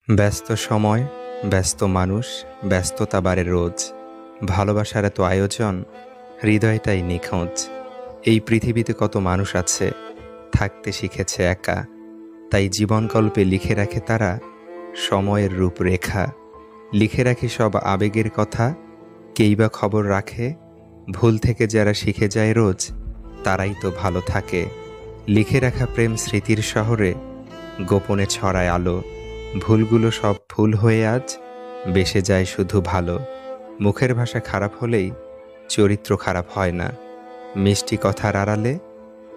ব্যস্ত সময়, ব্যস্ত মানুষ, ব্যস্ততা বাড়ে রোজ। ভালোবাসার এত আয়োজন, হৃদয়টাই নিখোঁজ। এই পৃথিবীতে কত মানুষ আছে, থাকতে শিখেছে একা। তাই জীবনকল্পে লিখে রাখে তারা সময়ের রূপরেখা। লিখে রাখে সব আবেগের কথা, কেই বা খবর রাখে। ভুল থেকে যারা শিখে যায় রোজ, তারাই তো ভালো থাকে। লিখে রাখা প্রেম স্মৃতির শহরে গোপনে ছড়ায় আলো। ভুলগুলো সব ভুল হয়ে আজ বেসে যায় শুধু ভালো। মুখের ভাষা খারাপ হলেই চরিত্র খারাপ হয় না। মিষ্টি কথার আড়ালে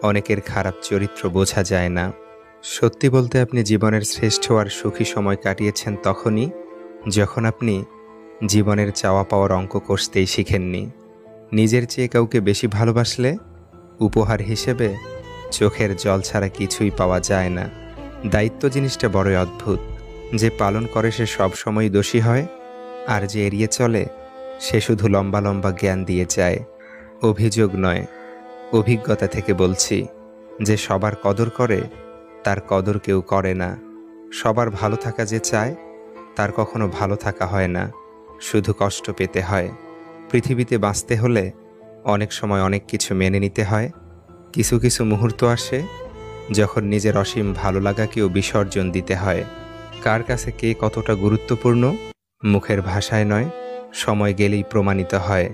অনেকের খারাপ চরিত্র বোঝা যায় না। সত্যি বলতে আপনি জীবনের শ্রেষ্ঠ আর সুখী সময় কাটিয়েছেন তখনই যখন আপনি জীবনের চাওয়া পাওয়ার অঙ্ক কষতেই শিখেননি। নিজের চেয়ে কাউকে বেশি ভালোবাসলে উপহার হিসেবে চোখের জল ছাড়া কিছুই পাওয়া যায় না। দায়িত্ব জিনিসটা বড়ই অদ্ভুত। যে পালন করে সে সব সময় দোষী হয়, আর যে এড়িয়ে চলে সে শুধু লম্বা লম্বা জ্ঞান দিয়ে যায়। অভিযোগ নয়, অভিজ্ঞতা থেকে বলছি, যে সবার কদর করে তার কদর কেউ করে না। সবার ভালো থাকা যে চায় তার কখনো ভালো থাকা হয় না, শুধু কষ্ট পেতে হয়। পৃথিবীতে বাঁচতে হলে অনেক সময় অনেক কিছু মেনে নিতে হয়। কিছু কিছু মুহূর্ত আসে যখন নিজের অসীম ভালো লাগাকেও বিসর্জন দিতে হয়। কার কাছে কে কতটা গুরুত্বপূর্ণ মুখের ভাষায় নয়, সময় গেলেই প্রমাণিত হয়।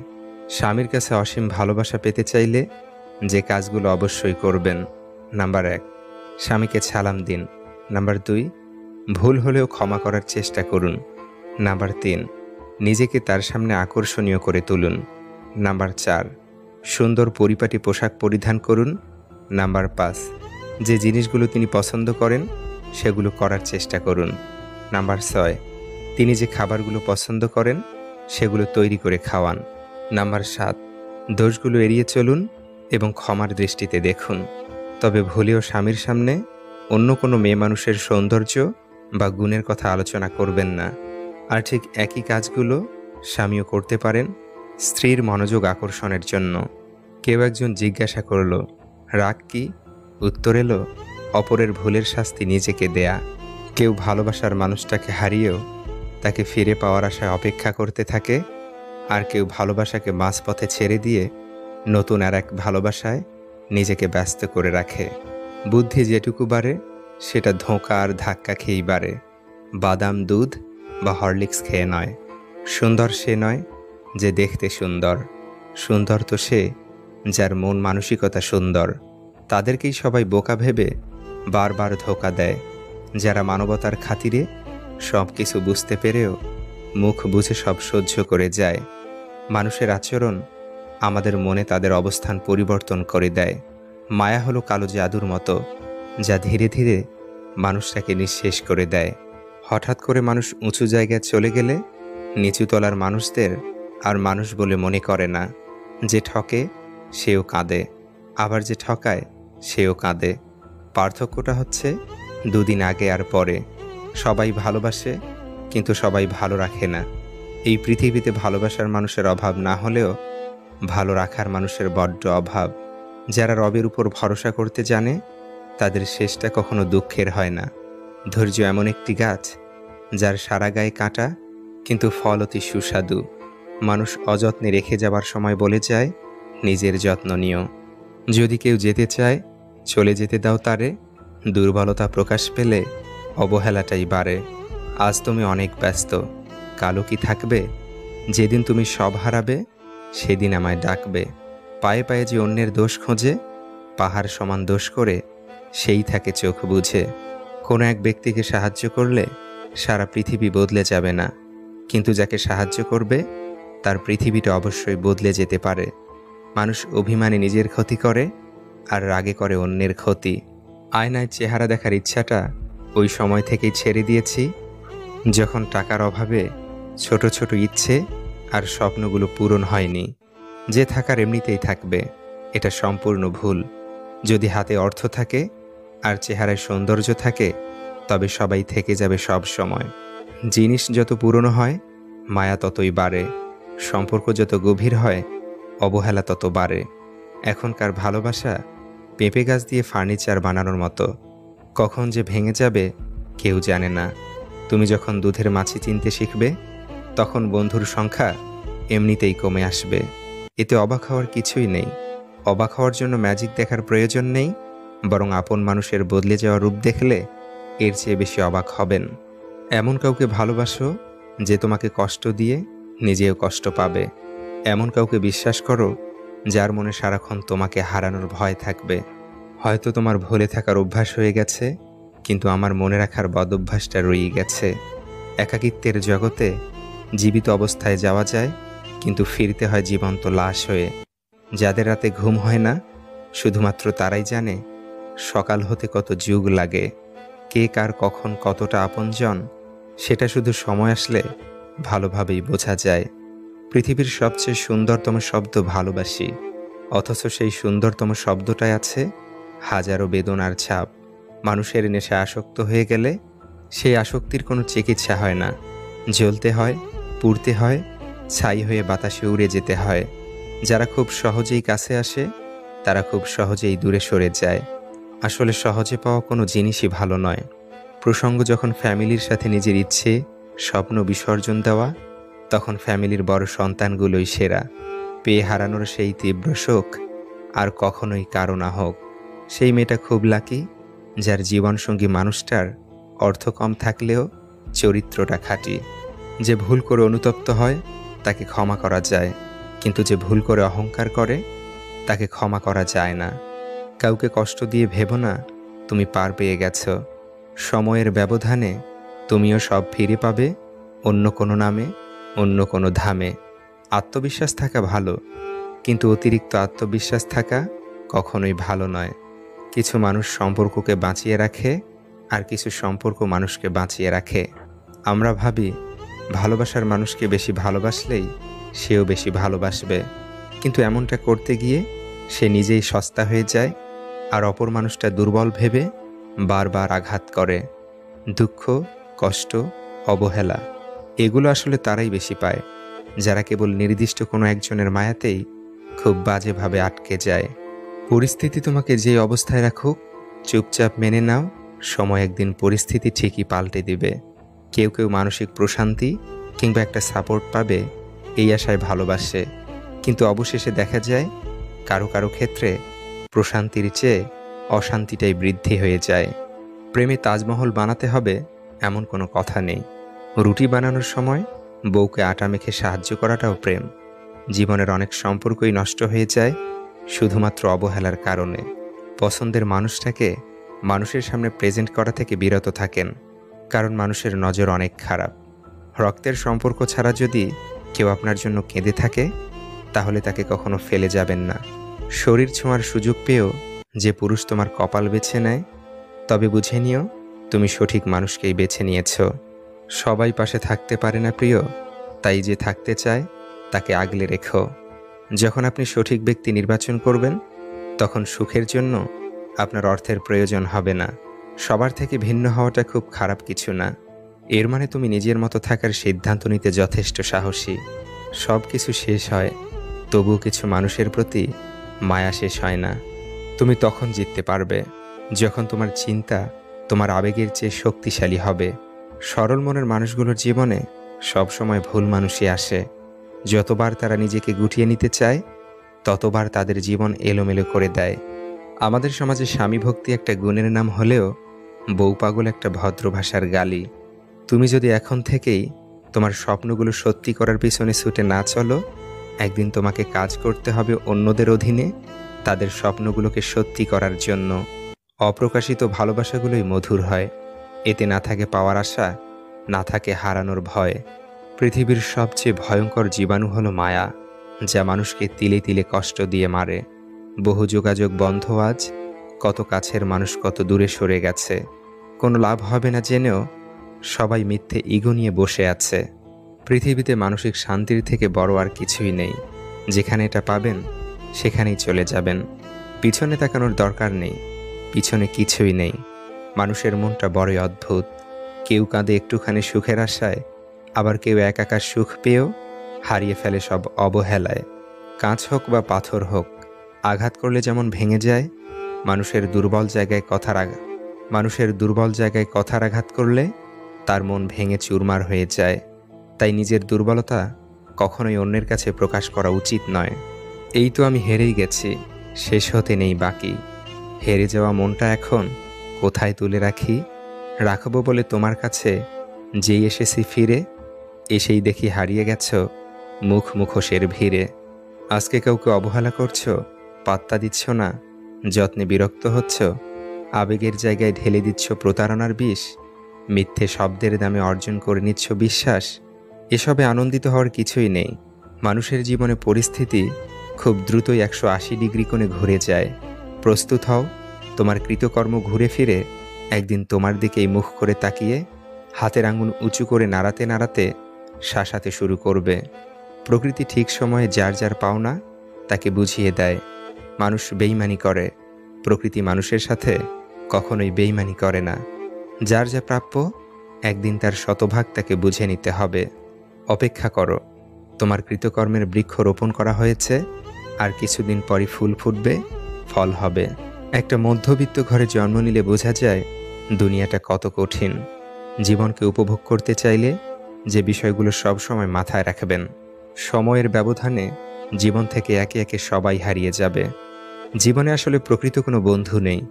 স্বামীর কাছে অসীম ভালোবাসা পেতে চাইলে যে কাজগুলো অবশ্যই করবেন: নাম্বার 1, স্বামীকে সালাম দিন। নাম্বার 2, ভুল হলেও ক্ষমা করার চেষ্টা করুন। নাম্বার 3, নিজেকে তার সামনে আকর্ষণীয় করে তুলুন। নাম্বার 4, সুন্দর পরিপাটি পোশাক পরিধান করুন। নাম্বার 5, যে জিনিসগুলো তিনি পছন্দ করেন সেগুলো করার চেষ্টা করুন। নাম্বার 6, তিনি যে খাবারগুলো পছন্দ করেন সেগুলো তৈরি করে খাওয়ান। নাম্বার 7, দোষগুলো এড়িয়ে চলুন এবং ক্ষমার দৃষ্টিতে দেখুন। তবে ভুলেও স্বামীর সামনে অন্য কোনো মেয়ে মানুষের সৌন্দর্য বা গুণের কথা আলোচনা করবেন না। আর ঠিক একই কাজগুলো স্বামীও করতে পারেন স্ত্রীর মনোযোগ আকর্ষণের জন্য। কেউ একজন জিজ্ঞাসা করল, রাগ কি? উত্তর এলো, অপরের ভুলের শাস্তি নিজেকে দেয়া। কেউ ভালোবাসার মানুষটাকে হারিয়েও তাকে ফিরে পাওয়ার আশায় অপেক্ষা করতে থাকে, আর কেউ ভালোবাসাকে মাঝপথে ছেড়ে দিয়ে নতুন আর এক ভালোবাসায় নিজেকে ব্যস্ত করে রাখে। বুদ্ধি যেটুকু বাড়ে সেটা ধোঁকা আর ধাক্কা খেয়েই বাড়ে, বাদাম দুধ বা হরলিক্স খেয়ে নয়। সুন্দর সে নয় যে দেখতে সুন্দর, সুন্দর তো সে যার মন মানসিকতা সুন্দর। তাদেরকেই সবাই বোকা ভেবে বারবার ধোঁকা দেয়, যারা মানবতার খাতিরে সব কিছু বুঝতে পেরেও মুখ বুঝে সব সহ্য করে যায়। মানুষের আচরণ আমাদের মনে তাদের অবস্থান পরিবর্তন করে দেয়। মায়া হলো কালো জাদুর মতো, যা ধীরে ধীরে মানুষটাকে নিঃশেষ করে দেয়। হঠাৎ করে মানুষ উঁচু জায়গায় চলে গেলে নিচুতলার মানুষদের আর মানুষ বলে মনে করে না। যে ঠকে সেও কাঁদে, আবার যে ঠকায় সেও কাঁদে। পার্থক্যটা হচ্ছে দুদিন আগে আর পরে। সবাই ভালোবাসে, কিন্তু সবাই ভালো রাখে না। এই পৃথিবীতে ভালোবাসার মানুষের অভাব না হলেও ভালো রাখার মানুষের বড্ড অভাব। যারা রবের উপর ভরসা করতে জানে তাদের শেষটা কখনো দুঃখের হয় না। ধৈর্য এমন একটি গাছ যার সারা গায়ে কাঁটা, কিন্তু ফল অতি সুস্বাদু। মানুষ অযত্নে রেখে যাবার সময় বলে যায়, নিজের যত্ন নিও। যদি কেউ যেতে চায় চলে যেতে দাও তারে। দুর্বলতা প্রকাশ পেলে অবহেলাটাই বাড়ে। আজ তুমি অনেক ব্যস্ত, কালও কি থাকবে? যেদিন তুমি সব হারাবে সেদিন আমায় ডাকবে। পায়ে পায়ে যে অন্যের দোষ খোঁজে, পাহাড় সমান দোষ করে সেই থাকে চোখ বুঝে। কোনো এক ব্যক্তিকে সাহায্য করলে সারা পৃথিবী বদলে যাবে না, কিন্তু যাকে সাহায্য করবে তার পৃথিবীটা অবশ্যই বদলে যেতে পারে। মানুষ অভিমানে নিজের ক্ষতি করে আর রাগে করে অন্যের ক্ষতি। আয়নায় চেহারা দেখার ইচ্ছাটা ওই সময় থেকেই ছেড়ে দিয়েছি যখন টাকার অভাবে ছোট ছোট ইচ্ছে আর স্বপ্নগুলো পূরণ হয়নি। যে থাকার এমনিতেই থাকবে, এটা সম্পূর্ণ ভুল। যদি হাতে অর্থ থাকে আর চেহারায় সৌন্দর্য থাকে, তবে সবাই থেকে যাবে সব সময়। জিনিস যত পুরনো হয় মায়া ততই বাড়ে, সম্পর্ক যত গভীর হয় অবহেলা তত বাড়ে। এখনকার ভালোবাসা পেঁপে গাছ দিয়ে ফার্নিচার বানানোর মতো, কখন যে ভেঙে যাবে কেউ জানে না। তুমি যখন দুধের মাছি চিনতে শিখবে, তখন বন্ধুর সংখ্যা এমনিতেই কমে আসবে। এতে অবাক হওয়ার কিছুই নেই। অবাক হওয়ার জন্য ম্যাজিক দেখার প্রয়োজন নেই, বরং আপন মানুষের বদলে যাওয়া রূপ দেখলে এর চেয়ে বেশি অবাক হবেন। এমন কাউকে ভালোবাসো যে তোমাকে কষ্ট দিয়ে নিজেও কষ্ট পাবে। এমন কাউকে বিশ্বাস করো যার মনে সারাক্ষণ তোমাকে হারানোর ভয় থাকবে। হয়তো তোমার ভুলে থাকার অভ্যাস হয়ে গেছে, কিন্তু আমার মনে রাখার বদঅভ্যাসটা রয়ে গেছে। একাকিত্বের জগতে জীবিত অবস্থায় যাওয়া যায়, কিন্তু ফিরতে হয় জীবন্ত লাশ হয়ে। যাদের রাতে ঘুম হয় না, শুধুমাত্র তারাই জানে সকাল হতে কত যুগ লাগে। কে কার কখন কতটা আপনজন, সেটা শুধু সময় আসলে ভালোভাবেই বোঝা যায়। পৃথিবীর সবচেয়ে সুন্দরতম শব্দ ভালোবাসি, অথচ সেই সুন্দরতম শব্দটাই আছে হাজারো বেদনার ছাপ। মানুষের নেশা আসক্ত হয়ে গেলে সেই আসক্তির কোনো চিকিৎসা হয় না। জ্বলতে হয়, পুড়তে হয়, ছাই হয়ে বাতাসে উড়ে যেতে হয়। যারা খুব সহজেই কাছে আসে, তারা খুব সহজেই দূরে সরে যায়। আসলে সহজে পাওয়া কোনো জিনিসই ভালো নয়। প্রসঙ্গ যখন ফ্যামিলির সাথে নিজের ইচ্ছে, স্বপ্ন বিসর্জন দেওয়া, তখন ফ্যামিলির বড় সন্তানগুলোই সেরা। পেয়ে হারানোর সেই তীব্র শোক আর কখনোই কারো না হোক। সেই মেয়েটা খুব লাকি, যার জীবনসঙ্গী মানুষটার অর্থ কম থাকলেও চরিত্রটা খাঁটি। যে ভুল করে অনুতপ্ত হয় তাকে ক্ষমা করা যায়, কিন্তু যে ভুল করে অহংকার করে তাকে ক্ষমা করা যায় না। কাউকে কষ্ট দিয়ে ভেবো না তুমি পার পেয়ে গেছো। সময়ের ব্যবধানে তুমিও সব ফিরে পাবে, অন্য কোনো নামে, অন্য কোনো ধামে। আত্মবিশ্বাস থাকা ভালো, কিন্তু অতিরিক্ত আত্মবিশ্বাস থাকা কখনোই ভালো নয়। কিছু মানুষ সম্পর্ককে বাঁচিয়ে রাখে, আর কিছু সম্পর্ক মানুষকে বাঁচিয়ে রাখে। আমরা ভাবি ভালোবাসার মানুষকে বেশি ভালোবাসলেই সেও বেশি ভালোবাসবে, কিন্তু এমনটা করতে গিয়ে সে নিজেই সস্তা হয়ে যায়, আর অপর মানুষটা দুর্বল ভেবে বারবার আঘাত করে। দুঃখ, কষ্ট, অবহেলা এগুলো আসলে তারাই বেশি পায় যারা কেবল নির্দিষ্ট কোনো একজনের মায়াতেই খুব বাজেভাবে আটকে যায়। পরিস্থিতি তোমাকে যে অবস্থায় রাখুক, চুপচাপ মেনে নাও, সময় একদিন পরিস্থিতি ঠিকই পাল্টে দিবে। কেউ কেউ মানসিক প্রশান্তি কিংবা একটা সাপোর্ট পাবে এই আশায় ভালোবাসে, কিন্তু অবশেষে দেখা যায় কারো কারো ক্ষেত্রে প্রশান্তির চেয়ে অশান্তিটাই বৃদ্ধি হয়ে যায়। প্রেমে তাজমহল বানাতে হবে এমন কোনো কথা নেই। রুটি বানানোর সময় বউকে আটা মেখে সাহায্য করাটাও প্রেম। জীবনের অনেক সম্পর্কই নষ্ট হয়ে যায় শুধুমাত্র অবহেলার কারণে। পছন্দের মানুষটাকে মানুষের সামনে প্রেজেন্ট করা থেকে বিরত থাকেন, কারণ মানুষের নজর অনেক খারাপ। রক্তের সম্পর্ক ছাড়া যদি কেউ আপনার জন্য কেঁদে থাকে, তাহলে তাকে কখনো ফেলে যাবেন না। শরীর ছোঁয়ার সুযোগ পেয়েও যে পুরুষ তোমার কপাল বেছে নেয়, তবে বুঝে নিও তুমি সঠিক মানুষকেই বেছে নিয়েছ। সবাই পাশে থাকতে পারে না প্রিয়, তাই যে থাকতে চায় তাকে আগলে রেখো। যখন আপনি সঠিক ব্যক্তি নির্বাচন করবেন, তখন সুখের জন্য আপনার অর্থের প্রয়োজন হবে না। সবার থেকে ভিন্ন হওয়াটা খুব খারাপ কিছু না। এর মানে তুমি নিজের মতো থাকার সিদ্ধান্ত নিতে যথেষ্ট সাহসী। সব কিছু শেষ হয়, তবুও কিছু মানুষের প্রতি মায়া শেষ হয় না। তুমি তখন জিততে পারবে যখন তোমার চিন্তা তোমার আবেগের চেয়ে শক্তিশালী হবে। সরল মনের মানুষগুলোর জীবনে সবসময় ভুল মানুষই আসে। যতবার তারা নিজেকে গুটিয়ে নিতে চায়, ততবার তাদের জীবন এলোমেলো করে দেয়। আমাদের সমাজে স্বামী ভক্তি একটা গুণের নাম হলেও বউ পাগল একটা ভদ্র ভাষার গালি। তুমি যদি এখন থেকেই তোমার স্বপ্নগুলো সত্যি করার পিছনে ছুটে না চলো, একদিন তোমাকে কাজ করতে হবে অন্যদের অধীনে, তাদের স্বপ্নগুলোকে সত্যি করার জন্য। অপ্রকাশিত ভালোবাসাগুলোই মধুর হয়। এতে না থাকে পাওয়ার আশা, না থাকে হারানোর ভয়। পৃথিবীর সবচেয়ে ভয়ঙ্কর জীবাণু হলো মায়া, যা মানুষকে তিলে তিলে কষ্ট দিয়ে মারে। বহু যোগাযোগ বন্ধ আজ, কত কাছের মানুষ কত দূরে সরে গেছে। কোনো লাভ হবে না জেনেও সবাই মিথ্যে ইগো নিয়ে বসে আছে। পৃথিবীতে মানসিক শান্তির থেকে বড় আর কিছুই নেই। যেখানে এটা পাবেন সেখানেই চলে যাবেন। পিছনে তাকানোর দরকার নেই, পিছনে কিছুই নেই। মানুষের মনটা বড়ই অদ্ভুত। কেউ কাঁদে একটুখানি সুখের আশায়, আবার কেউ একাকার সুখ পেয়েও হারিয়ে ফেলে সব অবহেলায়। কাঁচ হোক বা পাথর হোক, আঘাত করলে যেমন ভেঙে যায়, মানুষের দুর্বল জায়গায় কথার আঘাত করলে তার মন ভেঙে চুরমার হয়ে যায়। তাই নিজের দুর্বলতা কখনোই অন্যের কাছে প্রকাশ করা উচিত নয়। এই তো আমি হেরেই গেছি, শেষ হতে নেই বাকি। হেরে যাওয়া মনটা এখন কোথায় তুলে রাখি? রাখবো বলে তোমার কাছে যেই এসেছি ফিরে, এসেই দেখি হারিয়ে গেছ মুখোশের ভিড়ে। আজকে কাউকে অবহেলা করছো, পাত্তা দিচ্ছ না, যত্নে বিরক্ত হচ্ছ, আবেগের জায়গায় ঢেলে দিচ্ছ প্রতারণার বিষ, মিথ্যে শব্দের দামে অর্জন করে নিচ্ছ বিশ্বাস। এসবে আনন্দিত হওয়ার কিছুই নেই। মানুষের জীবনে পরিস্থিতি খুব দ্রুতই 180 ডিগ্রি কোণে ঘুরে যায়। প্রস্তুত হও, তোমার কৃতকর্ম ঘুরে ফিরে একদিন তোমার দিকেই মুখ করে তাকিয়ে হাতের আঙুল উঁচু করে নাড়াতে নাড়াতে শাসাতে শুরু করবে। প্রকৃতি ঠিক সময়ে যার যার পাওনা তাকে বুঝিয়ে দেয়। মানুষ বেইমানি করে, প্রকৃতি মানুষের সাথে কখনোই বেইমানি করে না। যার যা প্রাপ্য একদিন তার শতভাগ তাকে বুঝে নিতে হবে। অপেক্ষা করো, তোমার কৃতকর্মের বৃক্ষ রোপণ করা হয়েছে, আর কিছুদিন পরই ফুল ফুটবে, ফল হবে। একটা মধ্যবিত্ত ঘরে জন্ম নিলে বোঝা যায় দুনিয়াটা কত কঠিন। জীবনকে উপভোগ করতে চাইলে যে বিষয়গুলো সবসময় মাথায় রাখবেন, সময়ের ব্যবধানে জীবন থেকে একে একে সবাই হারিয়ে যাবে। জীবনে আসলে প্রকৃত কোনো বন্ধু নেই,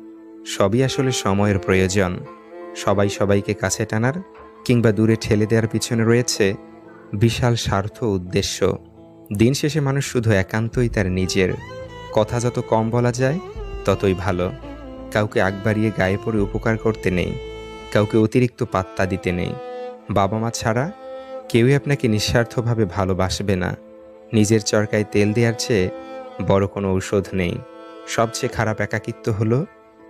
সবই আসলে সময়ের প্রয়োজন। সবাই সবাইকে কাছে টানার কিংবা দূরে ঠেলে দেওয়ার পিছনে রয়েছে বিশাল স্বার্থ উদ্দেশ্য। দিন শেষে মানুষ শুধু একান্তই তার নিজের। কথা যত কম বলা যায় ততই ভালো। কাউকে আগ বাড়িয়ে গায়ে পড়ে উপকার করতে নেই, কাউকে অতিরিক্ত পাত্তা দিতে নেই। বাবা মা ছাড়া কেউই আপনাকে নিঃস্বার্থভাবে ভালোবাসবে না। নিজের চরকায় তেল দেওয়ার চেয়ে বড় কোনো ঔষধ নেই। সবচেয়ে খারাপ একাকিত্ব হলো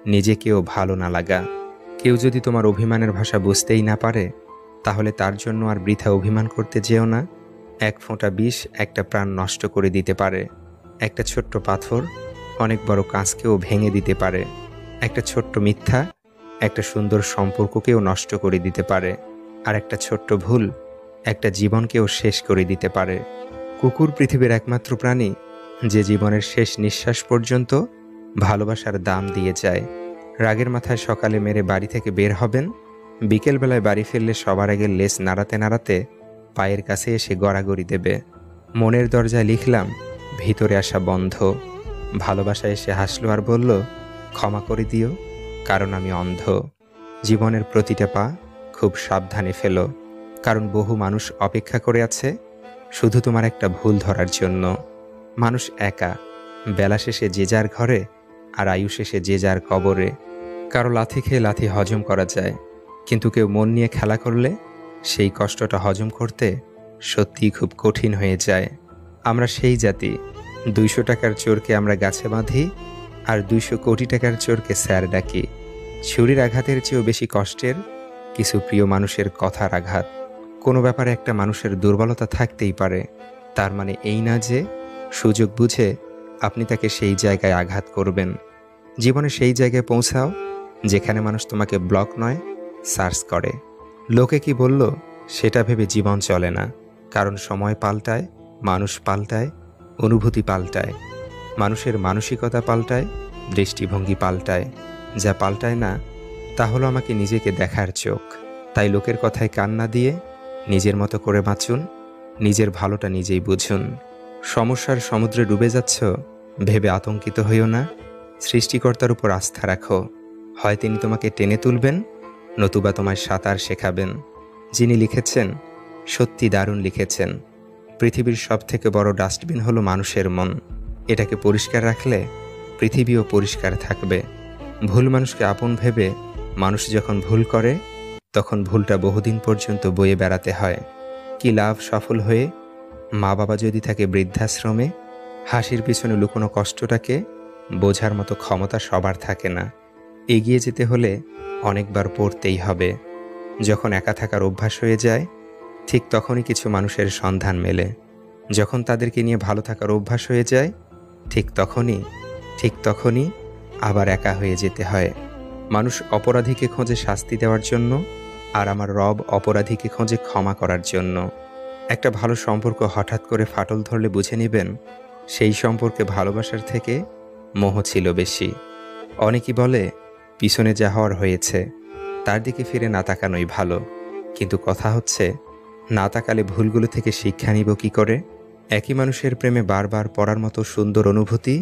নিজেকেও ভালো না লাগা। কেউ যদি তোমার অভিমানের ভাষা বুঝতেই না পারে, তাহলে তার জন্য আর বৃথা অভিমান করতে যেও না। এক ফোঁটা বিষ একটা প্রাণ নষ্ট করে দিতে পারে। একটা ছোট্ট পাথর অনেক বড় কাঁচকেও ভেঙে দিতে পারে। একটা ছোট্ট মিথ্যা একটা সুন্দর সম্পর্ককেও নষ্ট করে দিতে পারে। আর একটা ছোট্ট ভুল একটা জীবনকেও শেষ করে দিতে পারে। কুকুর পৃথিবীর একমাত্র প্রাণী যে জীবনের শেষ নিঃশ্বাস পর্যন্ত ভালোবাসার দাম দিয়ে যায়। রাগের মাথায় সকালে মেরে বাড়ি থেকে বের হবেন, বিকেলবেলায় বাড়ি ফিরলে সবার আগে লেজ নাড়াতে নাড়াতে পায়ের কাছে এসে গড়াগড়ি দেবে। মনের দরজায় লিখলাম ভিতরে আসা বন্ধ। ভালোবাসা এসে হাসলো আর বলল, ক্ষমা করে দিও, কারণ আমি অন্ধ। জীবনের প্রতিটা পা খুব সাবধানে ফেলো, কারণ বহু মানুষ অপেক্ষা করে আছে শুধু তোমার একটা ভুল ধরার জন্য। মানুষ একা, বেলা শেষে যে যার ঘরে, আর আয়ু শেষে যে যার কবরে। কারো লাথি খেয়ে লাথি হজম করা যায়, কিন্তু কেউ মন নিয়ে খেলা করলে সেই কষ্টটা হজম করতে সত্যিই খুব কঠিন হয়ে যায়। আমরা সেই জাতি, 200 টাকার চোরকে আমরা গাছে বাঁধি, আর 200 কোটি টাকার চোরকে স্যার ডাকি। ছুরির আঘাতের চেয়েও বেশি কষ্টের কিছু প্রিয় মানুষের কথার আঘাত। কোনো ব্যাপারে একটা মানুষের দুর্বলতা থাকতেই পারে, তার মানে এই না যে সুযোগ বুঝে আপনি তাকে সেই জায়গায় আঘাত করবেন। জীবনে সেই জায়গায় পৌঁছাও যেখানে মানুষ তোমাকে ব্লক নয়, সার্চ করে। লোকে কি বলল সেটা ভেবে জীবন চলে না, কারণ সময় পাল্টায়, মানুষ পাল্টায়, অনুভূতি পাল্টায়। মানুষের মানসিকতা পাল্টায়, দৃষ্টিভঙ্গি পাল্টায়। যা পাল্টায় না তা হলো আমাকে নিজেকে দেখার চোখ। তাই লোকের কথায় কান না দিয়ে নিজের মতো করে বাঁচুন, নিজের ভালোটা নিজেই বুঝুন। সমস্যার সমুদ্রে ডুবে যাচ্ছ ভেবে আতঙ্কিত হইও না, সৃষ্টিকর্তার উপর আস্থা রাখো। হয় তিনি তোমাকে টেনে তুলবেন, নতুবা তোমায় সাঁতার শেখাবেন। যিনি লিখেছেন সত্যি দারুণ লিখেছেন। পৃথিবীর সবথেকে বড় ডাস্টবিন হলো মানুষের মন। এটাকে পরিষ্কার রাখলে পৃথিবীও পরিষ্কার থাকবে। ভুল মানুষকে আপন ভেবে মানুষ যখন ভুল করে, তখন ভুলটা বহুদিন পর্যন্ত বয়ে বেড়াতে হয়। কি লাভ সফল হয়ে মা বাবা যদি থাকে বৃদ্ধাশ্রমে? হাসির পিছনে লুকোনো কষ্টটাকে বোঝার মতো ক্ষমতা সবার থাকে না। এগিয়ে যেতে হলে অনেকবার পড়তেই হবে। যখন একা থাকার অভ্যাস হয়ে যায়, ঠিক তখনই কিছু মানুষের সন্ধান মেলে। যখন তাদেরকে নিয়ে ভালো থাকার অভ্যাস হয়ে যায়, ঠিক তখনই আবার একা হয়ে যেতে হয়। মানুষ অপরাধীকে খোঁজে শাস্তি দেওয়ার জন্য, আর আমার রব অপরাধীকে খোঁজে ক্ষমা করার জন্য। একটা ভালো সম্পর্ক হঠাৎ করে ফাটল ধরলে বুঝে নেবেন সেই সম্পর্কে ভালোবাসার থেকে মোহ ছিল বেশি। অনেকেই বলে পিছনে যা হওয়ার হয়েছে তার দিকে ফিরে না তাকানোই ভালো, কিন্তু কথা হচ্ছে, না তাকালে ভুলগুলো থেকে শিক্ষা নিব কী করে? একই মানুষের প্রেমে বারবার পড়ার মতো সুন্দর অনুভূতি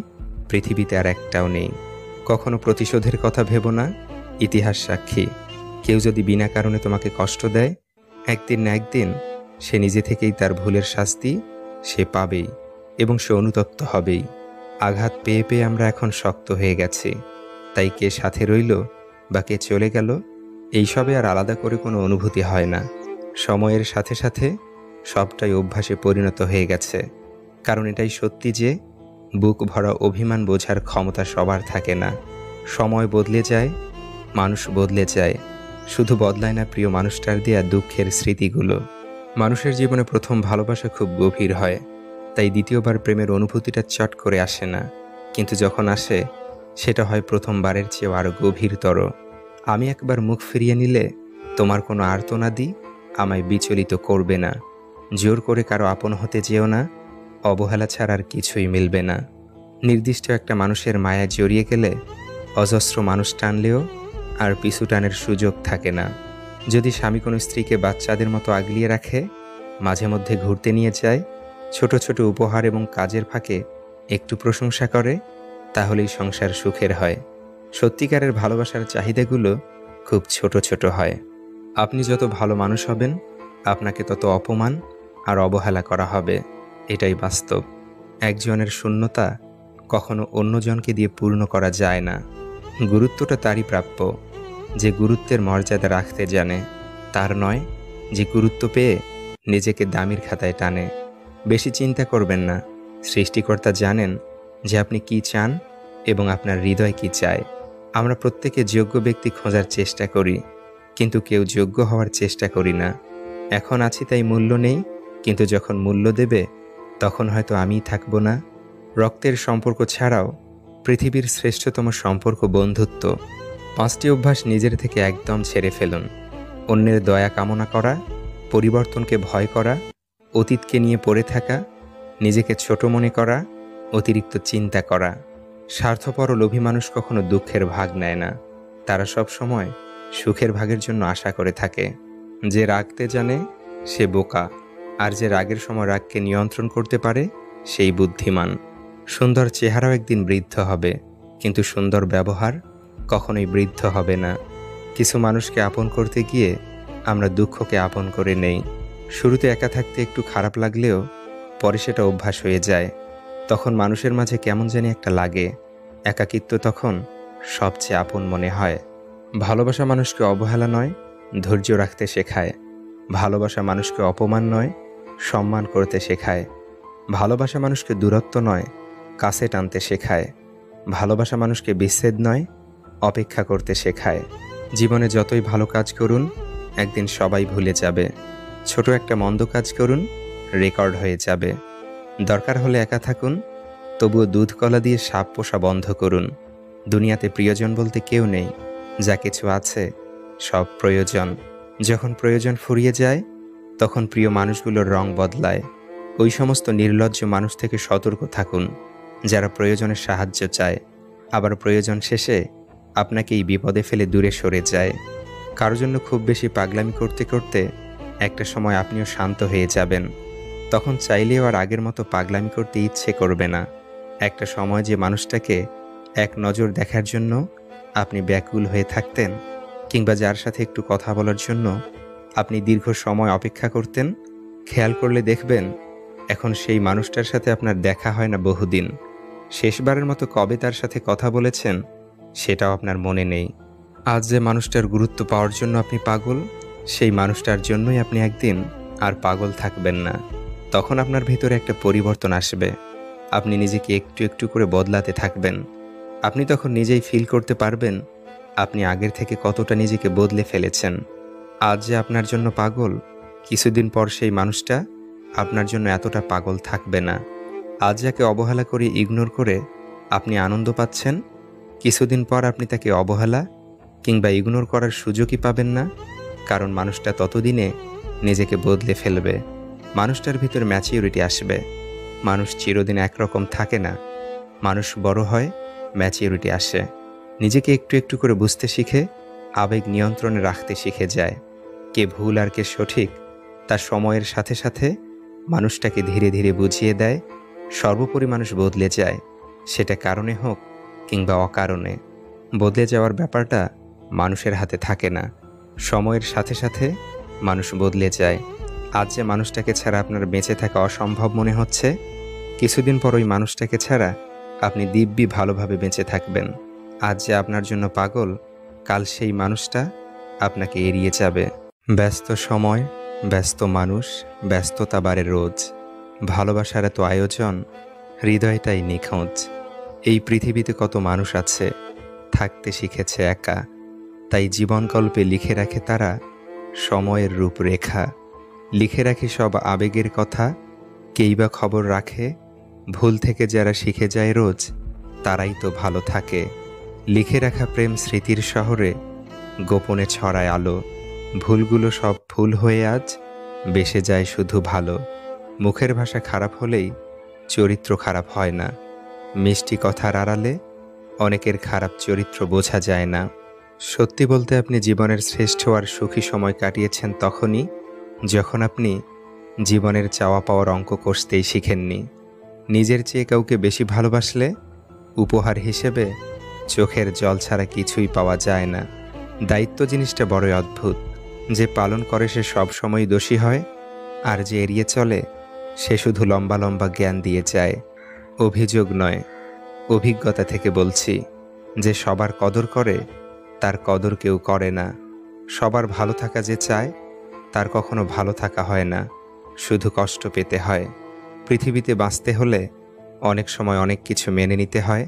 পৃথিবীতে আর একটাও নেই। কখনো প্রতিশোধের কথা ভেবো না। ইতিহাস সাক্ষী, কেউ যদি বিনা কারণে তোমাকে কষ্ট দেয়, একদিন না একদিন সে নিজে থেকেই তার ভুলের শাস্তি সে পাবেই, এবং সে অনুতপ্ত হবেই। আঘাত পেয়ে পেয়ে আমরা এখন শক্ত হয়ে গেছি। তাই কে সাথে রইল বা কে চলে গেল, এইসবে আর আলাদা করে কোনো অনুভূতি হয় না। সময়ের সাথে সাথে সবটাই অভ্যাসে পরিণত হয়ে গেছে। কারণ এটাই সত্যি যে বুক ভরা অভিমান বোঝার ক্ষমতা সবার থাকে না। সময় বদলে যায়, মানুষ বদলে যায়, শুধু বদলায় না প্রিয় মানুষটার দেয়া দুঃখের স্মৃতিগুলো। মানুষের জীবনে প্রথম ভালোবাসা খুব গভীর হয়, তাই দ্বিতীয়বার প্রেমের অনুভূতিটা চট করে আসে না। কিন্তু যখন আসে, সেটা হয় প্রথমবারের চেয়েও আরও গভীরতর। আমি একবার মুখ ফিরিয়ে নিলে তোমার কোনো আর্তনাদি আমায় বিচলিত করবে না। জোর করে কারো আপন হতে যেও না, অবহেলা ছাড়া আর কিছুই মিলবে না। নির্দিষ্ট একটা মানুষের মায়ায় জড়িয়ে গেলে অজস্র মানুষ টানলেও আর পিছু টানের সুযোগ থাকে না। যদি স্বামী কোনো স্ত্রীকে বাচ্চাদের মতো আগলিয়ে রাখে, মাঝে মধ্যে ঘুরতে নিয়ে যায়, ছোট ছোট উপহার এবং কাজের ফাঁকে একটু প্রশংসা করে, তাহলেই সংসার সুখের হয়। সত্যিকারের ভালোবাসার চাহিদাগুলো খুব ছোট ছোট হয়। আপনি যত ভালো মানুষ হবেন, আপনাকে তত অপমান আর অবহেলা করা হবে, এটাই বাস্তব। একজনের শূন্যতা কখনো অন্যজনকে দিয়ে পূর্ণ করা যায় না। গুরুত্বটা তারই প্রাপ্য যে গুরুত্বের মর্যাদা রাখতে জানে, তার নয় যে গুরুত্ব পেয়ে নিজেকে দামির খাতায় টানে। বেশি চিন্তা করবেন না। সৃষ্টিকর্তা জানেন যে আপনি কি চান এবং আপনার হৃদয় কি চায়। আমরা প্রত্যেকে যোগ্য ব্যক্তি খোঁজার চেষ্টা করি, কিন্তু কেউ যোগ্য হওয়ার চেষ্টা করি না। এখন আছি তাই মূল্য নেই, কিন্তু যখন মূল্য দেবে তখন হয়তো আমিই থাকবো না। রক্তের সম্পর্ক ছাড়াও পৃথিবীর শ্রেষ্ঠতম সম্পর্ক বন্ধুত্ব। 5টি অভ্যাস নিজের থেকে একদম ছেড়ে ফেলুন। অন্যের দয়া কামনা করা, পরিবর্তনকে ভয় করা, অতীতকে নিয়ে পড়ে থাকা, নিজেকে ছোট মনে করা, অতিরিক্ত চিন্তা করা। স্বার্থপর ও লোভী মানুষ কখনো দুঃখের ভাগ নেয় না। তারা সব সময় সুখের ভাগের জন্য আশা করে থাকে। যে রাগতে জানে সে বোকা, আর যে রাগের সময় রাগকে নিয়ন্ত্রণ করতে পারে সেই বুদ্ধিমান। সুন্দর চেহারাও একদিন বৃদ্ধ হবে, কিন্তু সুন্দর ব্যবহার কখনোই বৃদ্ধ হবে না। কিছু মানুষকে আপন করতে গিয়ে আমরা দুঃখকে আপন করে নেই। শুরুতে একা থাকতে একটু খারাপ লাগলেও পরে সেটা অভ্যাস হয়ে যায়। তখন মানুষের মাঝে কেমন জানি একটা লাগে। একাকিত্ব তখন সবচেয়ে আপন মনে হয়। ভালোবাসা মানুষকে অবহেলা নয়, ধৈর্য রাখতে শেখায়। ভালোবাসা মানুষকে অপমান নয়, সম্মান করতে শেখায়। ভালোবাসা মানুষকে দূরত্ব নয়, কাছে টানতে শেখায়। ভালোবাসা মানুষকে বিচ্ছেদ নয়, অপেক্ষা করতে শেখায়। জীবনে যতই ভালো কাজ করুন, একদিন সবাই ভুলে যাবে। ছোট একটা মন্দ কাজ করুন, রেকর্ড হয়ে যাবে। দরকার হলে একা থাকুন, তবুও দুধ কলা দিয়ে সাপ পোষা বন্ধ করুন। দুনিয়াতে প্রিয়জন বলতে কেউ নেই, যা কিছু আছে সব প্রয়োজন। যখন প্রয়োজন ফুরিয়ে যায়, তখন প্রিয় মানুষগুলোর রং বদলায়। ওই সমস্ত নির্লজ্জ মানুষ থেকে সতর্ক থাকুন, যারা প্রয়োজনের সাহায্য চায়, আবার প্রয়োজন শেষে আপনাকেই বিপদে ফেলে দূরে সরে যায়। কারো জন্য খুব বেশি পাগলামি করতে করতে একটা সময় আপনিও শান্ত হয়ে যাবেন। তখন চাইলেও আর আগের মতো পাগলামি করতে ইচ্ছে করবে না। একটা সময় যে মানুষটাকে এক নজর দেখার জন্য আপনি ব্যাকুল হয়ে থাকতেন, কিংবা যার সাথে একটু কথা বলার জন্য আপনি দীর্ঘ সময় অপেক্ষা করতেন, খেয়াল করলে দেখবেন এখন সেই মানুষটার সাথে আপনার দেখা হয় না বহুদিন। শেষবারের মতো কবে তার সাথে কথা বলেছেন সেটাও আপনার মনে নেই। আজ যে মানুষটার গুরুত্ব পাওয়ার জন্য আপনি পাগল, সেই মানুষটার জন্যই আপনি একদিন আর পাগল থাকবেন না। তখন আপনার ভিতরে একটা পরিবর্তন আসবে। আপনি নিজেকে একটু একটু করে বদলাতে থাকবেন। আপনি তখন নিজেই ফিল করতে পারবেন আপনি আগের থেকে কতটা নিজেকে বদলে ফেলেছেন। আজ যে আপনার জন্য পাগল, কিছুদিন পর সেই মানুষটা আপনার জন্য এতটা পাগল থাকবে না। আজ যাকে অবহেলা করে ইগনোর করে আপনি আনন্দ পাচ্ছেন, কিছুদিন পর আপনি তাকে অবহেলা কিংবা ইগনোর করার সুযোগই পাবেন না। কারণ মানুষটা ততদিনে নিজেকে বদলে ফেলবে। মানুষটার ভিতর ম্যাচিউরিটি আসবে। মানুষ চিরদিন একরকম থাকে না। মানুষ বড় হয়, ম্যাচিউরিটি আসে। নিজেকে একটু একটু করে বুঝতে শিখে আবেগ নিয়ন্ত্রণে রাখতে শিখে যায়। কে ভুল আর কে সঠিক তা সময়ের সাথে সাথে মানুষটাকে ধীরে ধীরে বুঝিয়ে দেয়। সর্বোপরি মানুষ বদলে যায়, সেটা কারণে হোক কিংবা অকারণে। বদলে যাওয়ার ব্যাপারটা মানুষের হাতে থাকে না। সময়ের সাথে সাথে মানুষ বদলে যায়। আজ যে মানুষটাকে ছাড়া আপনার বেঁচে থাকা অসম্ভব মনে হচ্ছে, কিছুদিন পর ওই মানুষটাকে ছাড়া আপনি দিব্যি ভালোভাবে বেঁচে থাকবেন। আজ যে আপনার জন্য পাগল, কাল সেই মানুষটা আপনাকে এড়িয়ে যাবে। ব্যস্ত সময়, ব্যস্ত মানুষ, ব্যস্ততা বাড়ে রোজ। ভালোবাসার এত আয়োজন, হৃদয়টাই নিখোঁজ। এই পৃথিবীতে কত মানুষ আছে, থাকতে শিখেছে একা। তাই জীবনকল্পে লিখে রাখে তারা সময়ের রূপরেখা। লিখে রাখে সব আবেগের কথা, কেই বা খবর রাখে। ভুল থেকে যারা শিখে যায় রোজ, তারাই তো ভালো থাকে। লিখে রাখা প্রেম স্মৃতির শহরে গোপনে ছড়ায় আলো। ভুলগুলো সব ভুল হয়ে আজ বেসে যায় শুধু ভালো। মুখের ভাষা খারাপ হলেই চরিত্র খারাপ হয় না। মিষ্টি কথার আড়ালে অনেকের খারাপ চরিত্র বোঝা যায় না। সত্যি বলতে আপনি জীবনের শ্রেষ্ঠ আর সুখী সময় কাটিয়েছেন তখনই যখন আপনি জীবনের চাওয়া পাওয়ার অঙ্ক কষতেই শিখেননি। নিজের চেয়ে কাউকে বেশি ভালোবাসলে উপহার হিসেবে চোখের জল ছাড়া কিছুই পাওয়া যায় না। দায়িত্ব জিনিসটা বড়ই অদ্ভুত। যে পালন করে সে সব সময় দোষী হয়, আর যে এড়িয়ে চলে সে শুধু লম্বা লম্বা জ্ঞান দিয়ে যায়। অভিযোগ নয়, অভিজ্ঞতা থেকে বলছি, যে সবার কদর করে তার কদর কেউ করে না। সবার ভালো থাকা যে চায় তার কখনো ভালো থাকা হয় না, শুধু কষ্ট পেতে হয়। পৃথিবীতে বাঁচতে হলে অনেক সময় অনেক কিছু মেনে নিতে হয়।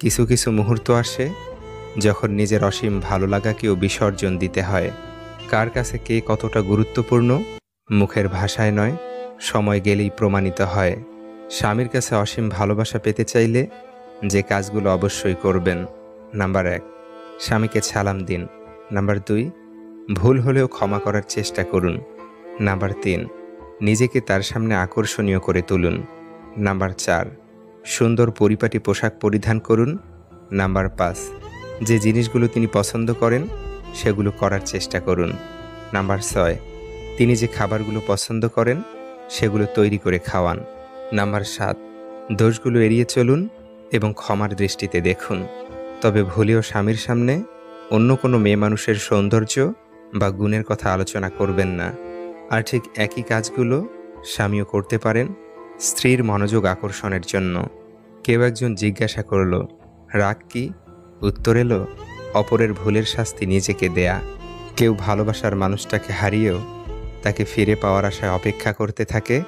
কিছু কিছু মুহূর্ত আসে যখন নিজের অসীম ভালো লাগাকেও বিসর্জন দিতে হয়। কার কাছে কে কতটা গুরুত্বপূর্ণ মুখের ভাষায় নয়, সময় গেলেই প্রমাণিত হয়। স্বামীর কাছে অসীম ভালোবাসা পেতে চাইলে যে কাজগুলো অবশ্যই করবেন: নাম্বার 1, স্বামীকে সালাম দিন। নাম্বার 2, ভুল হলেও ক্ষমা করার চেষ্টা করুন। নাম্বার 3, নিজেকে তার সামনে আকর্ষণীয় করে তুলুন। নাম্বার 4, সুন্দর পরিপাটি পোশাক পরিধান করুন। নাম্বার 5, যে জিনিসগুলো তিনি পছন্দ করেন সেগুলো করার চেষ্টা করুন। নাম্বার 6, তিনি যে খাবারগুলো পছন্দ করেন সেগুলো তৈরি করে খাওয়ান। নাম্বার 7, দোষগুলো এড়িয়ে চলুন এবং ক্ষমার দৃষ্টিতে দেখুন। তবে ভুলেও স্বামীর সামনে অন্য কোনো মেয়ে মানুষের সৌন্দর্য বা গুণের কথা আলোচনা করবেন না। আর ঠিক একই কাজগুলো স্বামীও করতে পারেন স্ত্রীর মনোযোগ আকর্ষণের জন্য। কেউ একজন জিজ্ঞাসা করল, রাগ কি? উত্তর এলো, অপরের ভুলের শাস্তি নিজেকে দেয়া। কেউ ভালোবাসার মানুষটাকে হারিয়েও তাকে ফিরে পাওয়ার আশায় অপেক্ষা করতে থাকে,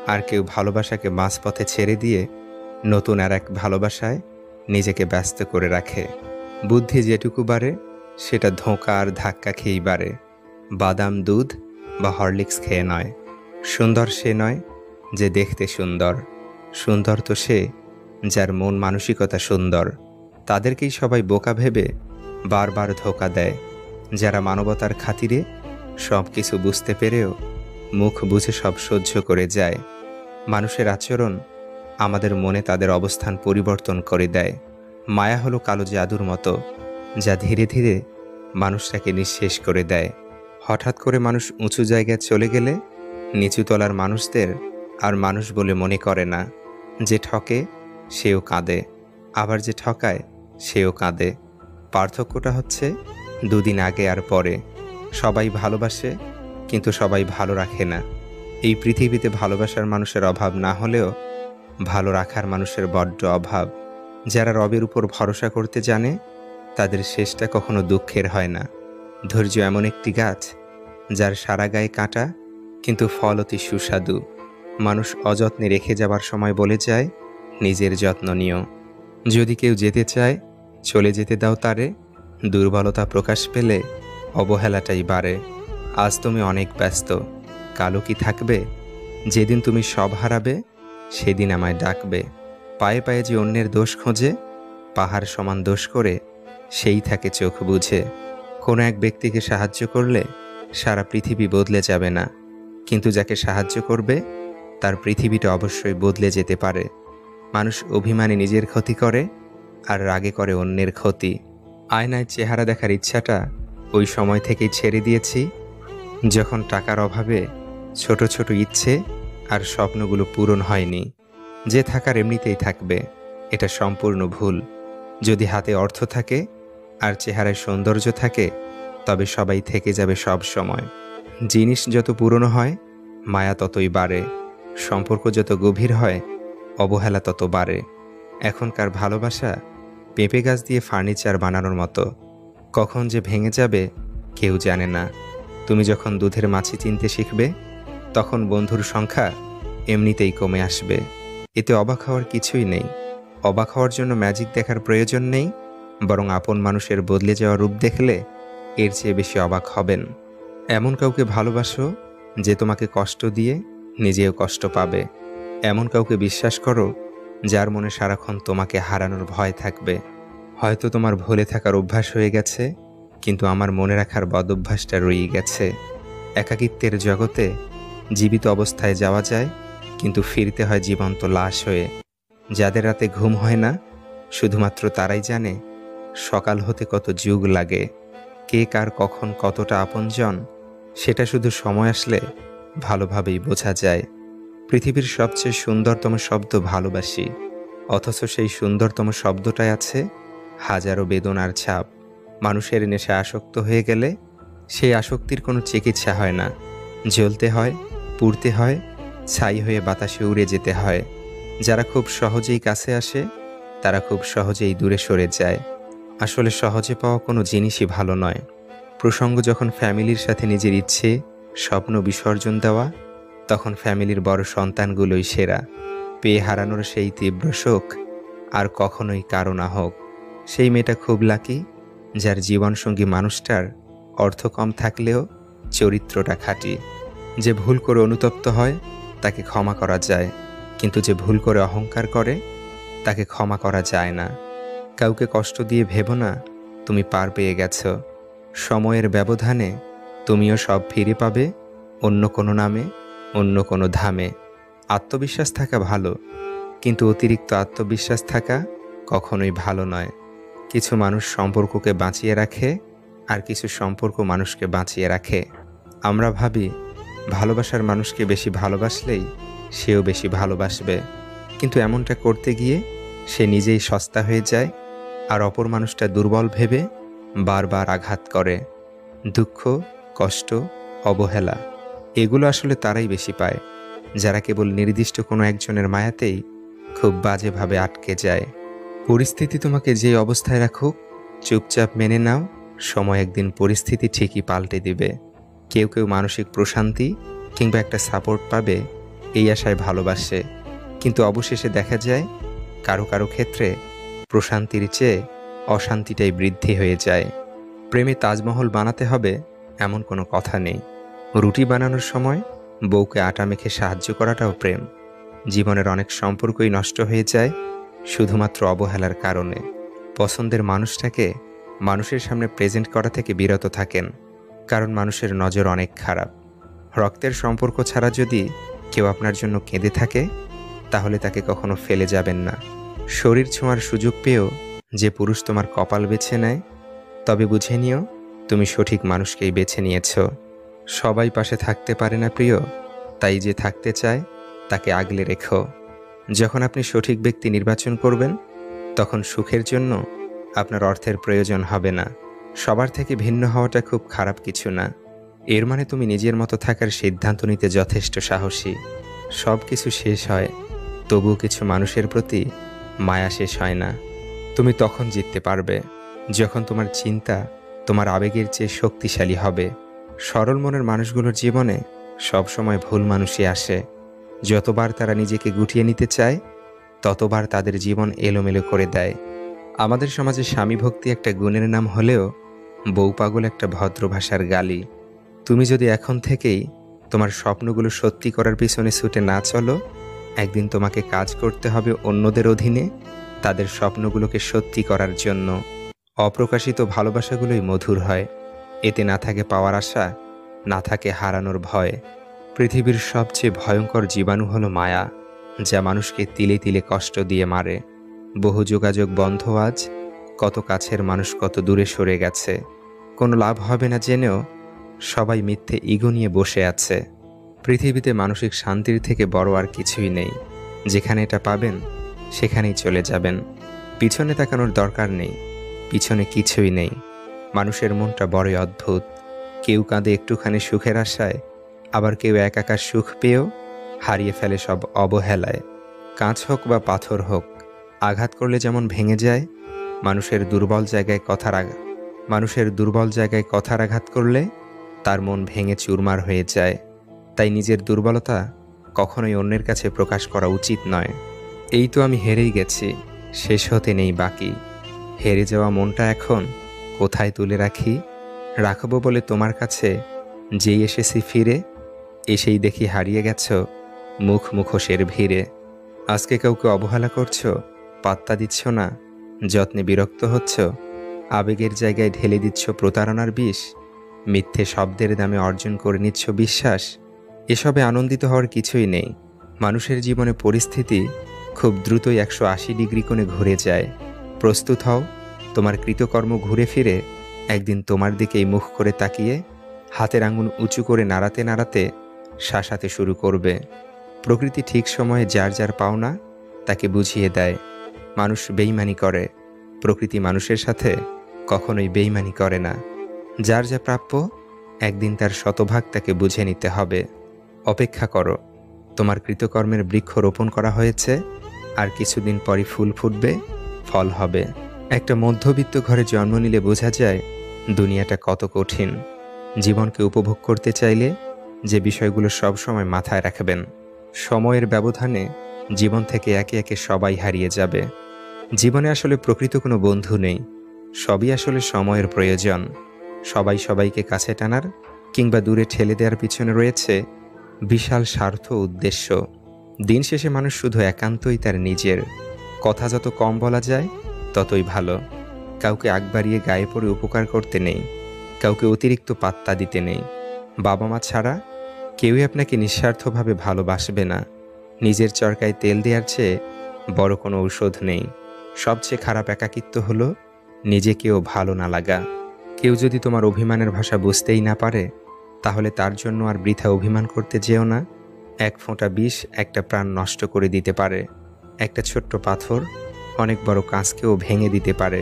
আর কেউ ভালোবাসাকে মাঝপথে ছেড়ে দিয়ে নতুন আর এক ভালোবাসায় নিজেকে ব্যস্ত করে রাখে। বুদ্ধি যেটুকু বাড়ে সেটা ধোঁকা আর ধাক্কা খেয়েই বাড়ে, বাদাম দুধ বা হরলিক্স খেয়ে নয়। সুন্দর সে নয় যে দেখতে সুন্দর, সুন্দর তো সে যার মন মানসিকতা সুন্দর। তাদেরকেই সবাই বোকা ভেবে বারবার ধোঁকা দেয়, যারা মানবতার খাতিরে সব কিছু বুঝতে পেরেও মুখ বুঝে সব সহ্য করে যায়। মানুষের আচরণ আমাদের মনে তাদের অবস্থান পরিবর্তন করে দেয়। মায়া হলো কালো জাদুর মতো, যা ধীরে ধীরে মানুষটাকে নিঃশেষ করে দেয়। হঠাৎ করে মানুষ উঁচু জায়গায় চলে গেলে নিচুতলার মানুষদের আর মানুষ বলে মনে করে না। যে ঠকে সেও কাঁদে, আবার যে ঠকায় সেও কাঁদে। পার্থক্যটা হচ্ছে দুদিন আগে আর পরে। সবাই ভালোবাসে কিন্তু সবাই ভালো রাখে না। এই পৃথিবীতে ভালোবাসার মানুষের অভাব না হলেও ভালো রাখার মানুষের বড্ড অভাব। যারা রবের উপর ভরসা করতে জানে তাদের শেষটা কখনো দুঃখের হয় না। ধৈর্য এমন একটি গাছ যার সারা গায়ে কাঁটা কিন্তু ফল অতি সুস্বাদু। মানুষ অযত্নে রেখে যাবার সময় বলে যায়, নিজের যত্ন নিও। যদি কেউ যেতে চায় চলে যেতে দাও তারে। দুর্বলতা প্রকাশ পেলে অবহেলাটাই বাড়ে। আজ তুমি অনেক ব্যস্ত, কালও কি থাকবে? যেদিন তুমি সব হারাবে সেদিন আমায় ডাকবে। পায়ে পায়ে যে অন্যের দোষ খোঁজে, পাহাড় সমান দোষ করে সেই থাকে চোখ বুঝে। কোনো এক ব্যক্তিকে সাহায্য করলে সারা পৃথিবী বদলে যাবে না, কিন্তু যাকে সাহায্য করবে তার পৃথিবীটা অবশ্যই বদলে যেতে পারে। মানুষ অভিমানে নিজের ক্ষতি করে আর রাগে করে অন্যের ক্ষতি। আয়নায় চেহারা দেখার ইচ্ছাটা ওই সময় থেকেই ছেড়ে দিয়েছি যখন টাকার অভাবে ছোট ছোট ইচ্ছে আর স্বপ্নগুলো পূরণ হয়নি, যে থাকার এমনিতেই থাকবে, এটা সম্পূর্ণ ভুল। যদি হাতে অর্থ থাকে আর চেহারায় সৌন্দর্য থাকে, তবে সবাই থেকে যাবে সব সময়। জিনিস যত পুরনো হয়, মায়া ততই বাড়ে। সম্পর্ক যত গভীর হয়, অবহেলা তত বাড়ে। এখনকার ভালোবাসা পেঁপে গাছ দিয়ে ফার্নিচার বানানোর মতো, কখন যে ভেঙে যাবে কেউ জানে না। তুমি যখন দুধের মাছি চিনতে শিখবে, তখন বন্ধুর সংখ্যা এমনিতেই কমে আসবে। এতে অবাক হওয়ার কিছুই নেই। অবাক হওয়ার জন্য ম্যাজিক দেখার প্রয়োজন নেই, বরং আপন মানুষের বদলে যাওয়া রূপ দেখলে এর চেয়ে বেশি অবাক হবেন। এমন কাউকে ভালোবাসো যে তোমাকে কষ্ট দিয়ে নিজেও কষ্ট পাবে। এমন কাউকে বিশ্বাস করো যার মনে সারাক্ষণ তোমাকে হারানোর ভয় থাকবে। হয়তো তোমার ভুলে থাকার অভ্যাস হয়ে গেছে, কিন্তু আমার মনে রাখার বদঅভ্যাসটা রয়ে গেছে। একাকিত্বের জগতে জীবিত অবস্থায় যাওয়া যায়, কিন্তু ফিরতে হয় জীবন্ত লাশ হয়ে। যাদের রাতে ঘুম হয় না, শুধুমাত্র তারাই জানে সকাল হতে কত যুগ লাগে। কে কার কখন কতটা আপনজন, সেটা শুধু সময় আসলে ভালোভাবেই বোঝা যায়। পৃথিবীর সবচেয়ে সুন্দরতম শব্দ ভালোবাসি, অথচ সেই সুন্দরতম শব্দটায় আছে হাজারো বেদনার ছাপ। মানুষের নেশা আসক্ত হয়ে গেলে সেই আসক্তির কোনো চিকিৎসা হয় না। জ্বলতে হয়, পুড়তে হয়, ছাই হয়ে বাতাসে উড়ে যেতে হয়। যারা খুব সহজেই কাছে আসে, তারা খুব সহজেই দূরে সরে যায়। আসলে সহজে পাওয়া কোনো জিনিসই ভালো নয়। প্রসঙ্গ যখন ফ্যামিলির সাথে নিজের ইচ্ছে, স্বপ্ন বিসর্জন দেওয়া, তখন ফ্যামিলির বড় সন্তানগুলোই সেরা। পেয়ে হারানোর সেই তীব্র শোক আর কখনোই কারো না হোক। সেই মেয়েটা খুব লাকি, যার জীবনসঙ্গী মানুষটার অর্থ কম থাকলেও চরিত্রটা খাঁটি। যে ভুল করে অনুতপ্ত হয় তাকে ক্ষমা করা যায়, কিন্তু যে ভুল করে অহংকার করে তাকে ক্ষমা করা যায় না। কাউকে কষ্ট দিয়ে ভেবো না তুমি পার পেয়ে গেছো। সময়ের ব্যবধানে তুমিও সব ফিরে পাবে, অন্য কোনো নামে, অন্য কোনো ধামে। আত্মবিশ্বাস থাকা ভালো, কিন্তু অতিরিক্ত আত্মবিশ্বাস থাকা কখনোই ভালো নয়। কিছু মানুষ সম্পর্ককে বাঁচিয়ে রাখে, আর কিছু সম্পর্ক মানুষকে বাঁচিয়ে রাখে। আমরা ভাবি ভালোবাসার মানুষকে বেশি ভালোবাসলেই সেও বেশি ভালোবাসবে, কিন্তু এমনটা করতে গিয়ে সে নিজেই সস্তা হয়ে যায়, আর অপর মানুষটা দুর্বল ভেবে বারবার আঘাত করে। দুঃখ, কষ্ট, অবহেলা, এগুলো আসলে তারাই বেশি পায় যারা কেবল নির্দিষ্ট কোনো একজনের মায়াতেই খুব বাজেভাবে আটকে যায়। পরিস্থিতি তোমাকে যে অবস্থায় রাখুক, চুপচাপ মেনে নাও, সময় একদিন পরিস্থিতি ঠিকই পাল্টে দিবে। কেউ কেউ মানসিক প্রশান্তি কিংবা একটা সাপোর্ট পাবে এই আশায় ভালোবাসে, কিন্তু অবশেষে দেখা যায় কারো কারো ক্ষেত্রে প্রশান্তির চেয়ে অশান্তিটাই বৃদ্ধি হয়ে যায়। প্রেমে তাজমহল বানাতে হবে এমন কোনো কথা নেই। রুটি বানানোর সময় বউকে আটা মেখে সাহায্য করাটাও প্রেম। জীবনের অনেক সম্পর্কই নষ্ট হয়ে যায় শুধুমাত্র অবহেলার কারণে। পছন্দের মানুষটাকে মানুষের সামনে প্রেজেন্ট করা থেকে বিরত থাকেন, কারণ মানুষের নজর অনেক খারাপ। রক্তের সম্পর্ক ছাড়া যদি কেউ আপনার জন্য কেঁদে থাকে, তাহলে তাকে কখনো ফেলে যাবেন না। শরীর ছোঁয়ার সুযোগ পেয়েও যে পুরুষ তোমার কপাল বেছে নেয়, তবে বুঝে নিও তুমি সঠিক মানুষকেই বেছে নিয়েছ। সবাই পাশে থাকতে পারে না প্রিয়, তাই যে থাকতে চায় তাকে আগলে রেখো। যখন আপনি সঠিক ব্যক্তি নির্বাচন করবেন, তখন সুখের জন্য আপনার অর্থের প্রয়োজন হবে না। সবার থেকে ভিন্ন হওয়াটা খুব খারাপ কিছু না। এর মানে তুমি নিজের মতো থাকার সিদ্ধান্ত নিতে যথেষ্ট সাহসী। সব কিছু শেষ হয়, তবুও কিছু মানুষের প্রতি মায়া শেষ হয় না। তুমি তখন জিততে পারবে যখন তোমার চিন্তা তোমার আবেগের চেয়ে শক্তিশালী হবে। সরল মনের মানুষগুলোর জীবনে সবসময় ভুল মানুষই আসে। যতবার তারা নিজেকে গুটিয়ে নিতে চায়, ততবার তাদের জীবন এলোমেলো করে দেয়। আমাদের সমাজে স্বামী ভক্তি একটা গুণের নাম হলেও বউ পাগল একটা ভদ্র ভাষার গালি। তুমি যদি এখন থেকেই তোমার স্বপ্নগুলো সত্যি করার পিছনে ছুটে না চলো, একদিন তোমাকে কাজ করতে হবে অন্যদের অধীনে তাদের স্বপ্নগুলোকে সত্যি করার জন্য। অপ্রকাশিত ভালোবাসাগুলোই মধুর হয়। এতে না থাকে পাওয়ার আশা, না থাকে হারানোর ভয়। পৃথিবীর সবচেয়ে ভয়ঙ্কর জীবাণু হলো মায়া, যা মানুষকে তিলে তিলে কষ্ট দিয়ে মারে। বহু যোগাযোগ বন্ধ আজ, কত কাছের মানুষ কত দূরে সরে গেছে। কোনো লাভ হবে না জেনেও সবাই মিথ্যে ইগো নিয়ে বসে আছে। পৃথিবীতে মানসিক শান্তির থেকে বড় আর কিছুই নেই। যেখানে এটা পাবেন সেখানেই চলে যাবেন। পিছনে তাকানোর দরকার নেই, পিছনে কিছুই নেই। মানুষের মনটা বড়ই অদ্ভুত। কেউ কাঁদে একটুখানি সুখের আশায়, আবার কেউ একাকার সুখ পেয়েও হারিয়ে ফেলে সব অবহেলায়। কাঁচ হোক বা পাথর হোক, আঘাত করলে যেমন ভেঙে যায়, মানুষের দুর্বল জায়গায় কথার আঘাত করলে তার মন ভেঙে চুরমার হয়ে যায়। তাই নিজের দুর্বলতা কখনোই অন্যের কাছে প্রকাশ করা উচিত নয়। এই তো আমি হেরেই গেছি, শেষ হতে নেই বাকি। হেরে যাওয়া মনটা এখন কোথায় তুলে রাখি? রাখবো বলে তোমার কাছে যেই এসেছি ফিরে, এসেই দেখি হারিয়ে গেছ মুখোশের ভিড়ে। আজকে কাউকে অবহেলা করছো, পাত্তা দিচ্ছ না, যত্নে বিরক্ত হচ্ছ, আবেগের জায়গায় ঢেলে দিচ্ছ প্রতারণার বিষ, মিথ্যে শব্দের দামে অর্জন করে নিচ্ছ বিশ্বাস। এসবে আনন্দিত হওয়ার কিছুই নেই। মানুষের জীবনে পরিস্থিতি খুব দ্রুতই 180 ডিগ্রি কোণে ঘুরে যায়। প্রস্তুত হও, তোমার কৃতকর্ম ঘুরে ফিরে একদিন তোমার দিকেই মুখ করে তাকিয়ে হাতের আঙুল উঁচু করে নাড়াতে নাড়াতে শাসাতে শুরু করবে। প্রকৃতি ঠিক সময়ে যার যার পাওনা তাকে বুঝিয়ে দেয়। মানুষ বেইমানি করে, প্রকৃতি মানুষের সাথে কখনোই বেইমানি করে না। যার যা প্রাপ্য একদিন তার শতভাগ তাকে বুঝে নিতে হবে। অপেক্ষা করো, তোমার কৃতকর্মের বৃক্ষ রোপণ করা হয়েছে, আর কিছুদিন পরই ফুল ফুটবে, ফল হবে। একটা মধ্যবিত্ত ঘরে জন্ম নিলে বোঝা যায় দুনিয়াটা কত কঠিন। জীবনকে উপভোগ করতে চাইলে যে বিষয়গুলো সব সময় মাথায় রাখবেন, সময়ের ব্যবধানে জীবন থেকে একে একে সবাই হারিয়ে যাবে। জীবনে আসলে প্রকৃত কোনো বন্ধু নেই, সবই আসলে সময়ের প্রয়োজন। সবাই সবাইকে কাছে টানার কিংবা দূরে ঠেলে দেওয়ার পিছনে রয়েছে বিশাল স্বার্থ উদ্দেশ্য। দিন শেষে মানুষ শুধু একান্তই তার নিজের। কথা যত কম বলা যায় ততই ভালো। কাউকে আগ বাড়িয়ে গায়ে পড়ে উপকার করতে নেই, কাউকে অতিরিক্ত পাত্তা দিতে নেই। বাবা মা ছাড়া কেউই আপনাকে নিঃস্বার্থভাবে ভালোবাসবে না। নিজের চরকায় তেল দেওয়ার চেয়ে বড় কোনো ঔষধ নেই। সবচেয়ে খারাপ একাকিত্ব হলো নিজেকেও ভালো না লাগা। কেউ যদি তোমার অভিমানের ভাষা বুঝতেই না পারে, তাহলে তার জন্য আর বৃথা অভিমান করতে যেও না। এক ফোঁটা বিষ একটা প্রাণ নষ্ট করে দিতে পারে। একটা ছোট্ট পাথর অনেক বড় কাঁচকেও ভেঙে দিতে পারে।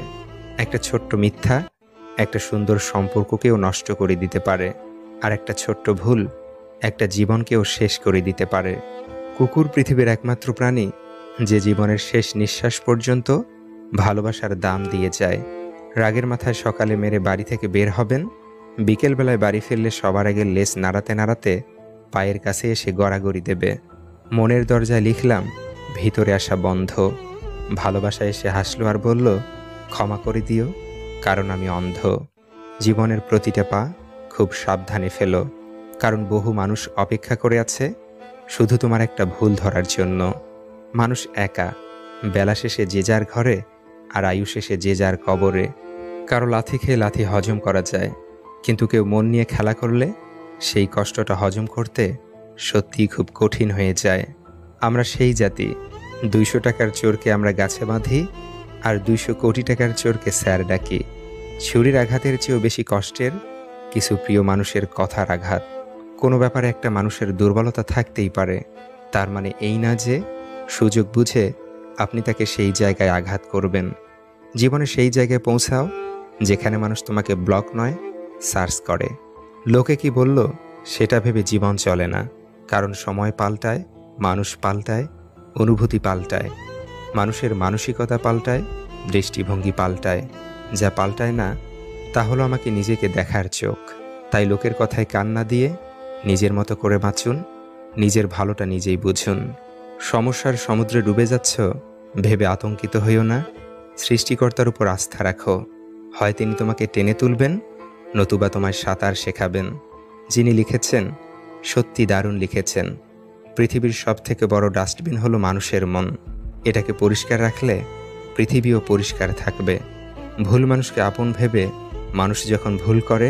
একটা ছোট্ট মিথ্যা একটা সুন্দর সম্পর্ককেও নষ্ট করে দিতে পারে। আর একটা ছোট্ট ভুল একটা জীবনকেও শেষ করে দিতে পারে। কুকুর পৃথিবীর একমাত্র প্রাণী যে জীবনের শেষ নিঃশ্বাস পর্যন্ত ভালোবাসার দাম দিয়ে যায়। রাগের মাথায় সকালে মেরে বাড়ি থেকে বের হবেন, বিকেলবেলায় বাড়ি ফিরলে সবার আগে লেজ নাড়াতে নাড়াতে পায়ের কাছে এসে গড়াগড়ি দেবে। মনের দরজায় লিখলাম ভিতরে আসা বন্ধ। ভালোবাসা এসে হাসলো আর বলল, ক্ষমা করে দিও, কারণ আমি অন্ধ। জীবনের প্রতিটা পা খুব সাবধানে ফেলো, কারণ বহু মানুষ অপেক্ষা করে আছে শুধু তোমার একটা ভুল ধরার জন্য। মানুষ একা, বেলা শেষে যে যার ঘরে, আর আয়ু শেষে যে যার কবরে। কারো লাথি খেয়ে লাথি হজম করা যায়, কিন্তু কেউ মন নিয়ে খেলা করলে সেই কষ্টটা হজম করতে সত্যিই খুব কঠিন হয়ে যায়। আমরা সেই জাতি, 200 টাকার চোরকে আমরা গাছে বাঁধি, আর 200 কোটি টাকার চোরকে স্যার ডাকি। ছুরির আঘাতের চেয়েও বেশি কষ্টের কিছু প্রিয় মানুষের কথার আঘাত। কোনো ব্যাপারে একটা মানুষের দুর্বলতা থাকতেই পারে, তার মানে এই না যে সুযোগ বুঝে আপনি তাকে সেই জায়গায় আঘাত করবেন। জীবনে সেই জায়গায় পৌঁছাও যেখানে মানুষ তোমাকে ব্লক নয়, সার্চ করে। লোকে কি বলল সেটা ভেবে জীবন চলে না, কারণ সময় পাল্টায়, মানুষ পাল্টায়, অনুভূতি পাল্টায়। মানুষের মানসিকতা পাল্টায়, দৃষ্টিভঙ্গি পাল্টায়। যা পাল্টায় না তা হলো আমাকে নিজেকে দেখার চোখ। তাই লোকের কথায় কান না দিয়ে নিজের মতো করে বাঁচুন, নিজের ভালোটা নিজেই বুঝুন। সমস্যার সমুদ্রে ডুবে যাচ্ছ ভেবে আতঙ্কিত হইও না, সৃষ্টিকর্তার উপর আস্থা রাখো। হয় তিনি তোমাকে টেনে তুলবেন, নতুবা তোমায় সাঁতার শেখাবেন। যিনি লিখেছেন সত্যি দারুণ লিখেছেন। পৃথিবীর সবথেকে বড় ডাস্টবিন হলো মানুষের মন। এটাকে পরিষ্কার রাখলে পৃথিবীও পরিষ্কার থাকবে। ভুল মানুষকে আপন ভেবে মানুষ যখন ভুল করে,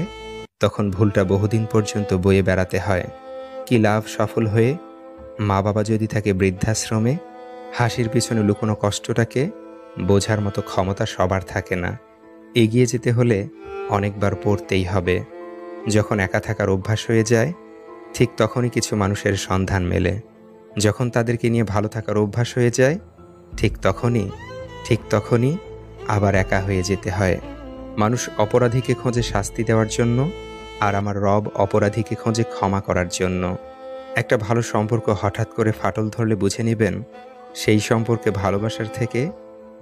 তখন ভুলটা বহুদিন পর্যন্ত বয়ে বেড়াতে হয়। কি লাভ সফল হয়ে? মা বাবা যদি থাকে বৃদ্ধাশ্রমে, হাসির পিছনে লুকোনো কষ্টটাকে বোঝার মতো ক্ষমতা সবার থাকে না। এগিয়ে যেতে হলে অনেকবার পড়তেই হবে। যখন একা থাকার অভ্যাস হয়ে যায়, ঠিক তখনই কিছু মানুষের সন্ধান মেলে। যখন তাদেরকে নিয়ে ভালো থাকার অভ্যাস হয়ে যায়, ঠিক তখনই আবার একা হয়ে যেতে হয়। মানুষ অপরাধীকে খোঁজে শাস্তি দেওয়ার জন্য, আর আমার রব অপরাধীকে খোঁজে ক্ষমা করার জন্য। একটা ভালো সম্পর্ক হঠাৎ করে ফাটল ধরলে বুঝে নেবেন, সেই সম্পর্কে ভালোবাসার থেকে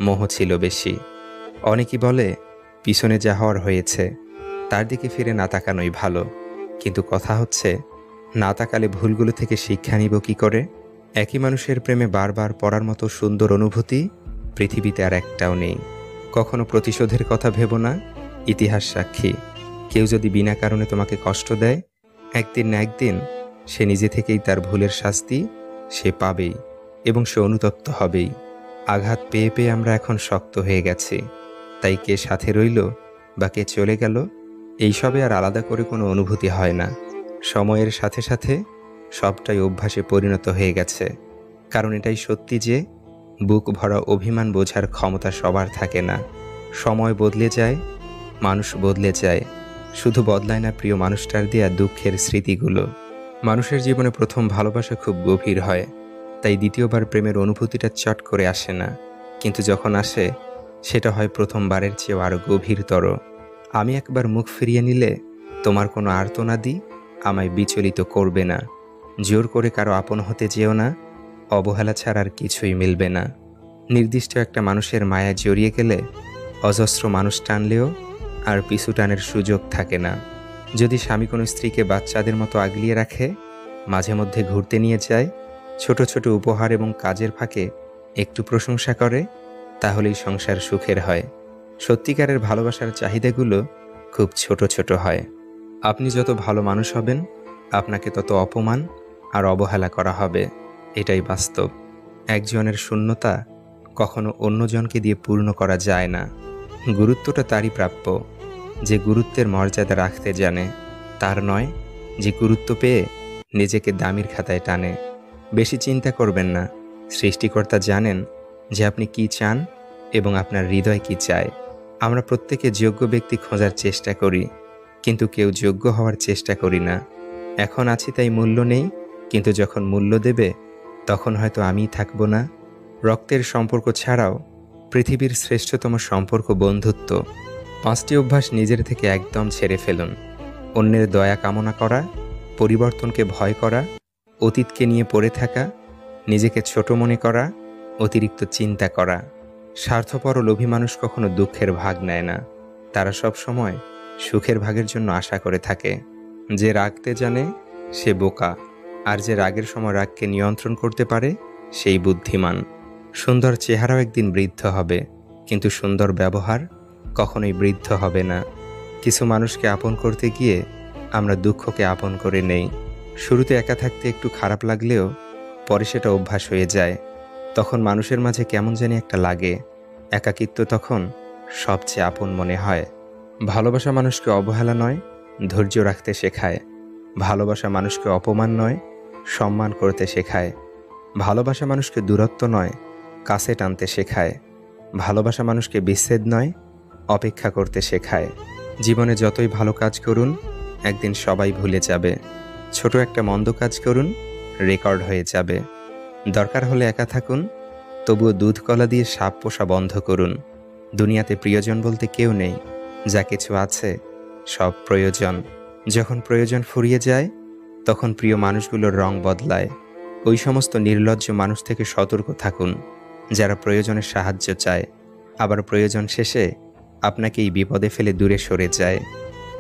মোহ ছিল বেশি। অনেকেই বলে, পিছনে যা হওয়ার হয়েছে তার দিকে ফিরে না তাকানোই ভালো। কিন্তু কথা হচ্ছে, না তাকালে ভুলগুলো থেকে শিক্ষা নিব কী করে? একই মানুষের প্রেমে বারবার পড়ার মতো সুন্দর অনুভূতি পৃথিবীতে আর একটাও নেই। কখনো প্রতিশোধের কথা ভেবো না, ইতিহাস সাক্ষী। কেউ যদি বিনা কারণে তোমাকে কষ্ট দেয়, একদিন না একদিন সে নিজে থেকেই তার ভুলের শাস্তি সে পাবেই, এবং সে অনুতপ্ত হবেই। আঘাত পেয়ে পেয়ে আমরা এখন শক্ত হয়ে গেছি, তাই কে সাথে রইল বা কে চলে গেল এইসবে আর আলাদা করে কোনো অনুভূতি হয় না। সময়ের সাথে সাথে সবটাই অভ্যাসে পরিণত হয়ে গেছে। কারণ এটাই সত্যি যে বুক ভরা অভিমান বোঝার ক্ষমতা সবার থাকে না। সময় বদলে যায়, মানুষ বদলে যায়, শুধু বদলায় না প্রিয় মানুষটার দেয়া দুঃখের স্মৃতিগুলো। মানুষের জীবনে প্রথম ভালোবাসা খুব গভীর হয়, তাই দ্বিতীয়বার প্রেমের অনুভূতিটা চট করে আসে না। কিন্তু যখন আসে, সেটা হয় প্রথমবারের চেয়েও আরও গভীরতর। আমি একবার মুখ ফিরিয়ে নিলে তোমার কোনো আর্তনাদি আমায় বিচলিত করবে না। জোর করে কারো আপন হতে যেও না, অবহেলা ছাড়া আর কিছুই মিলবে না। নির্দিষ্ট একটা মানুষের মায়ায় জড়িয়ে গেলে অজস্র মানুষ টানলেও আর পিছু টানের সুযোগ থাকে না। যদি স্বামী কোনো স্ত্রীকে বাচ্চাদের মতো আগলিয়ে রাখে, মাঝে মধ্যে ঘুরতে নিয়ে যায়, ছোট ছোট উপহার এবং কাজের ফাঁকে একটু প্রশংসা করে, তাহলেই সংসার সুখের হয়। সত্যিকারের ভালোবাসার চাহিদাগুলো খুব ছোট ছোট হয়। আপনি যত ভালো মানুষ হবেন, আপনাকে তত অপমান আর অবহেলা করা হবে, এটাই বাস্তব। একজনের শূন্যতা কখনো অন্যজনকে দিয়ে পূর্ণ করা যায় না। গুরুত্বটা তারই প্রাপ্য যে গুরুত্বের মর্যাদা রাখতে জানে, তার নয় যে গুরুত্ব পেয়ে নিজেকে দামির খাতায় টানে। বেশি চিন্তা করবেন না, সৃষ্টিকর্তা জানেন যে আপনি কি চান এবং আপনার হৃদয় কি চায়। আমরা প্রত্যেকে যোগ্য ব্যক্তি খোঁজার চেষ্টা করি, কিন্তু কেউ যোগ্য হওয়ার চেষ্টা করি না। এখন আছি তাই মূল্য নেই, কিন্তু যখন মূল্য দেবে তখন হয়তো আমিই থাকব না। রক্তের সম্পর্ক ছাড়াও পৃথিবীর শ্রেষ্ঠতম সম্পর্ক বন্ধুত্ব। 5টি অভ্যাস নিজের থেকে একদম ছেড়ে ফেলুন। অন্যের দয়া কামনা করা, পরিবর্তনকে ভয় করা, অতীতকে নিয়ে পড়ে থাকা, নিজেকে ছোট মনে করা, অতিরিক্ত চিন্তা করা। স্বার্থপর ও লোভী মানুষ কখনো দুঃখের ভাগ নেয় না, তারা সব সময় সুখের ভাগের জন্য আশা করে থাকে। যে রাগতে জানে সে বোকা, আর যে রাগের সময় রাগকে নিয়ন্ত্রণ করতে পারে সেই বুদ্ধিমান। সুন্দর চেহারাও একদিন বৃদ্ধ হবে, কিন্তু সুন্দর ব্যবহার কখনোই বৃদ্ধ হবে না। কিছু মানুষকে আপন করতে গিয়ে আমরা দুঃখকে আপন করে নেই। শুরুতে একা থাকতে একটু খারাপ লাগলেও পরে সেটা অভ্যাস হয়ে যায়। তখন মানুষের মাঝে কেমন জানি একটা লাগে। একাকিত্ব তখন সবচেয়ে আপন মনে হয়। ভালোবাসা মানুষকে অবহেলা নয়, ধৈর্য রাখতে শেখায়। ভালোবাসা মানুষকে অপমান নয়, সম্মান করতে শেখায়। ভালোবাসা মানুষকে দূরত্ব নয়, কাছে টানতে শেখায়। ভালোবাসা মানুষকে বিচ্ছেদ নয়, অপেক্ষা করতে শেখায়। জীবনে যতই ভালো কাজ করুন, একদিন সবাই ভুলে যাবে। ছোট একটা মন্দ কাজ করুন, রেকর্ড হয়ে যাবে। দরকার হলে একা থাকুন, তবুও দুধ কলা দিয়ে সাপ পোষা বন্ধ করুন। দুনিয়াতে প্রিয়জন বলতে কেউ নেই, যা কিছু আছে সব প্রয়োজন। যখন প্রয়োজন ফুরিয়ে যায়, তখন প্রিয় মানুষগুলোর রং বদলায়। ওই সমস্ত নির্লজ্জ মানুষ থেকে সতর্ক থাকুন, যারা প্রয়োজনের সাহায্য চায়, আবার প্রয়োজন শেষে আপনাকেই বিপদে ফেলে দূরে সরে যায়।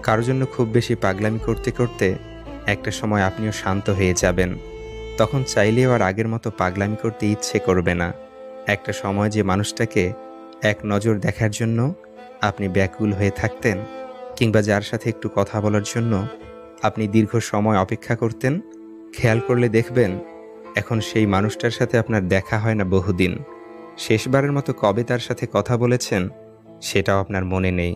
কারো জন্য খুব বেশি পাগলামি করতে করতে একটা সময় আপনিও শান্ত হয়ে যাবেন। তখন চাইলেও আর আগের মতো পাগলামি করতে ইচ্ছে করবে না। একটা সময় যে মানুষটাকে এক নজর দেখার জন্য আপনি ব্যাকুল হয়ে থাকতেন, কিংবা যার সাথে একটু কথা বলার জন্য আপনি দীর্ঘ সময় অপেক্ষা করতেন, খেয়াল করলে দেখবেন এখন সেই মানুষটার সাথে আপনার দেখা হয় না বহুদিন। শেষবারের মতো কবে তার সাথে কথা বলেছেন সেটাও আপনার মনে নেই।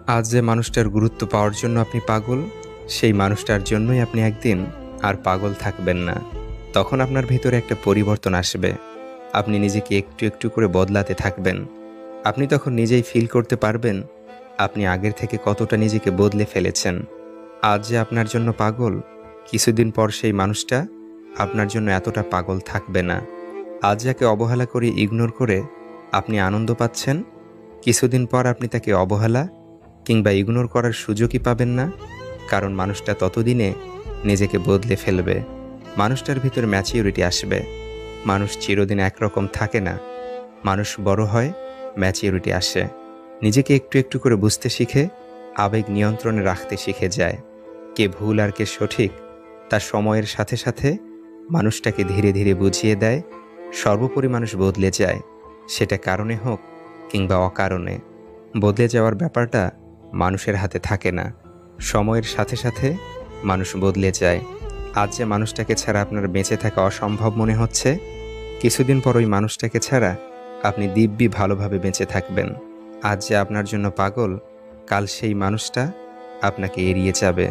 আজ যে মানুষটার গুরুত্ব পাওয়ার জন্য আপনি পাগল, সেই মানুষটার জন্যই আপনি একদিন আর পাগল থাকবেন না। তখন আপনার ভেতরে একটা পরিবর্তন আসবে। আপনি নিজেকে একটু একটু করে বদলাতে থাকবেন। আপনি তখন নিজেই ফিল করতে পারবেন আপনি আগের থেকে কতটা নিজেকে বদলে ফেলেছেন। আজ যে আপনার জন্য পাগল, কিছুদিন পর সেই মানুষটা আপনার জন্য এতটা পাগল থাকবে না। আজ যাকে অবহেলা করে ইগনোর করে আপনি আনন্দ পাচ্ছেন, কিছুদিন পর আপনি তাকে অবহেলা কিংবা ইগনোর করার সুযোগই পাবেন না, কারণ মানুষটা ততদিনে নিজেকে বদলে ফেলবে। মানুষটার ভিতর ম্যাচিউরিটি আসবে। মানুষ চিরদিন একরকম থাকে না। মানুষ বড় হয়, ম্যাচিউরিটি আসে, নিজেকে একটু একটু করে বুঝতে শিখে, আবেগ নিয়ন্ত্রণে রাখতে শিখে যায়। কে ভুল আর কে সঠিক তা সময়ের সাথে সাথে মানুষটাকে ধীরে ধীরে বুঝিয়ে দেয়। সর্বোপরি মানুষ বদলে যায়, সেটা কারণে হোক কিংবা অকারণে। বদলে যাওয়ার ব্যাপারটা মানুষের হাতে থাকে না। সময়ের সাথে সাথে মানুষ বদলে যায়। আজ যে মানুষটাকে ছাড়া আপনার বেঁচে থাকা অসম্ভব মনে হচ্ছে, কিছুদিন পর ওই মানুষটাকে ছাড়া আপনি দিব্যি ভালোভাবে বেঁচে থাকবেন। আজ যে আপনার জন্য পাগল, কাল সেই মানুষটা আপনাকে এড়িয়ে যাবে।